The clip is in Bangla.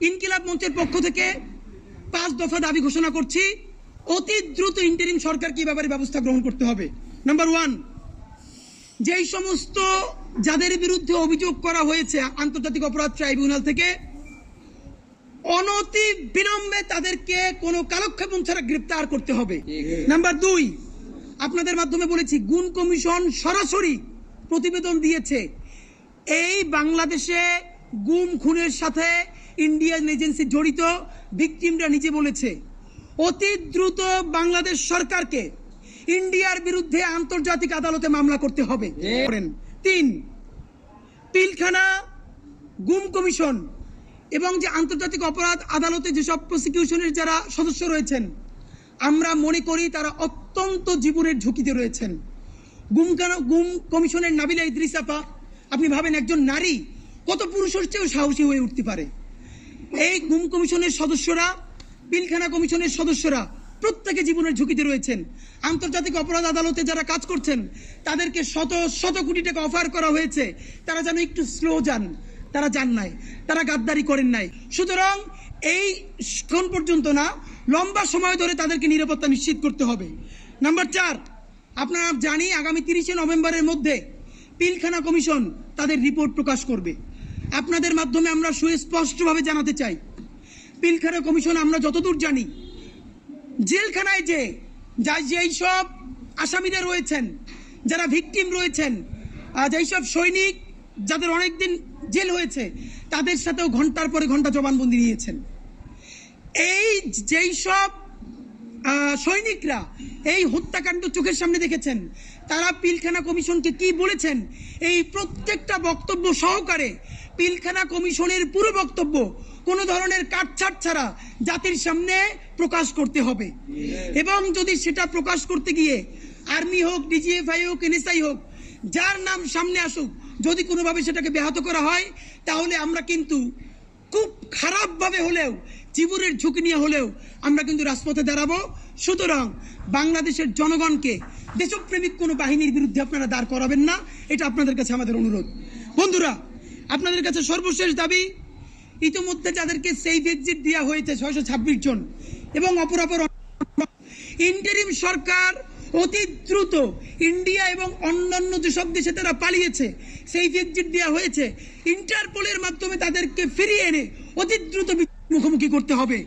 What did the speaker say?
ইনকিলাব মঞ্চের পক্ষ থেকে 5 দফা দাবি ঘোষণা করছি। অতি দ্রুত ইন্টারিম সরকার কি ব্যাপারে ব্যবস্থা গ্রহণ করতে হবে। নাম্বার 1, যেই সমস্ত যাদের বিরুদ্ধে অভিযোগ করা হয়েছে আন্তর্জাতিক অপরাধ ট্রাইব্যুনাল থেকে, অনতি বিলম্বে তাদেরকে কোনো কালক্ষেপণ ছাড়া গ্রেপ্তার করতে হবে। নাম্বার 2, আপনাদের মাধ্যমে বলেছি, গুম কমিশন সরাসরি প্রতিবেদন দিয়েছে এই বাংলাদেশে গুম খুনের সাথে ইন্ডিয়ান এজেন্সি জড়িত। ভিকটিমরা নিজে বলেছে অতি দ্রুত বাংলাদেশ সরকারকে ইন্ডিয়ার বিরুদ্ধে আন্তর্জাতিক আদালতে মামলা করতে হবে। 3, পিলখানা গুম কমিশন এবং যে আন্তর্জাতিক অপরাধ আদালতে যেসব প্রসিকিউশনের যারা সদস্য রয়েছেন, আমরা মনে করি তারা অত্যন্ত জীবনের ঝুঁকিতে রয়েছেন। গুম কমিশনের নাবিলা ইদ্রিস আপা, আপনি ভাবেন একজন নারী কত পুরুষের চেয়েও সাহসী হয়ে উঠতে পারে। এই গুম কমিশনের সদস্যরা, পিলখানা কমিশনের সদস্যরা প্রত্যেকে জীবনের ঝুঁকিতে রয়েছেন। আন্তর্জাতিক অপরাধ আদালতে যারা কাজ করছেন তাদেরকে শত শত কোটি টাকা অফার করা হয়েছে, তারা যেন একটু স্লো যান, তারা যান নাই, তারা গাদ্দারি করেন নাই। সুতরাং এই কোন পর্যন্ত না, লম্বা সময় ধরে তাদেরকে নিরাপত্তা নিশ্চিত করতে হবে। নাম্বার 4, আপনারা জানি আগামী 30 নভেম্বরের মধ্যে পিলখানা কমিশন তাদের রিপোর্ট প্রকাশ করবে। আপনাদের মাধ্যমে আমরা সুস্পষ্টভাবে জানাতে চাই, পিলখানা কমিশন আমরা যতদূর জানি জেলখানায় যেই সব আসামিরা রয়েছেন, যারা ভিকটিম রয়েছেন, যেই সব সৈনিক যাদের অনেকদিন জেল হয়েছে, তাদের সাথেও ঘন্টার পরে ঘন্টা জবানবন্দি নিয়েছেন। এই যেই সব সৈনিকরা এই হত্যাকাণ্ড চোখের সামনে দেখেছেন, তারা পিলখানা কমিশনকে কি বলেছেন, এই প্রত্যেকটা বক্তব্য সহকারে পিলখানা কমিশনের পুরো বক্তব্য কোনো ধরনের কাটছাট ছাড়া জাতির সামনে প্রকাশ করতে হবে। এবং যদি সেটা প্রকাশ করতে গিয়ে আর্মি হোক, ডিজিএফআই হোক, এনএসআই হোক, যার নাম সামনে আসুক, যদি কোনোভাবে সেটাকে ব্যাহত করা হয়, তাহলে আমরা কিন্তু খুব খারাপভাবে হলেও, জীবনের ঝুঁকি নিয়ে হলেও আমরা কিন্তু রাজপথে দাঁড়াবো। সুতরাং বাংলাদেশের জনগণকে দেশপ্রেমিক কোনো বাহিনীর বিরুদ্ধে আপনারা দাঁড় করাবেন না, এটা আপনাদের কাছে আমাদের অনুরোধ। বন্ধুরা, আপনাদের কাছে সর্বশেষ দাবি, ইতিমধ্যে যাদেরকে সেফ এক্সিট দেওয়া হয়েছে 626 জন, এবং অপরাপর ইন্টারিম সরকার অতি দ্রুত ইন্ডিয়া এবং অন্যান্য যেসব দেশে তারা পালিয়েছে, সেফ এক্সিট দেওয়া হয়েছে, ইন্টারপোলের মাধ্যমে তাদেরকে ফিরিয়ে এনে অতি দ্রুত মুখোমুখি করতে হবে।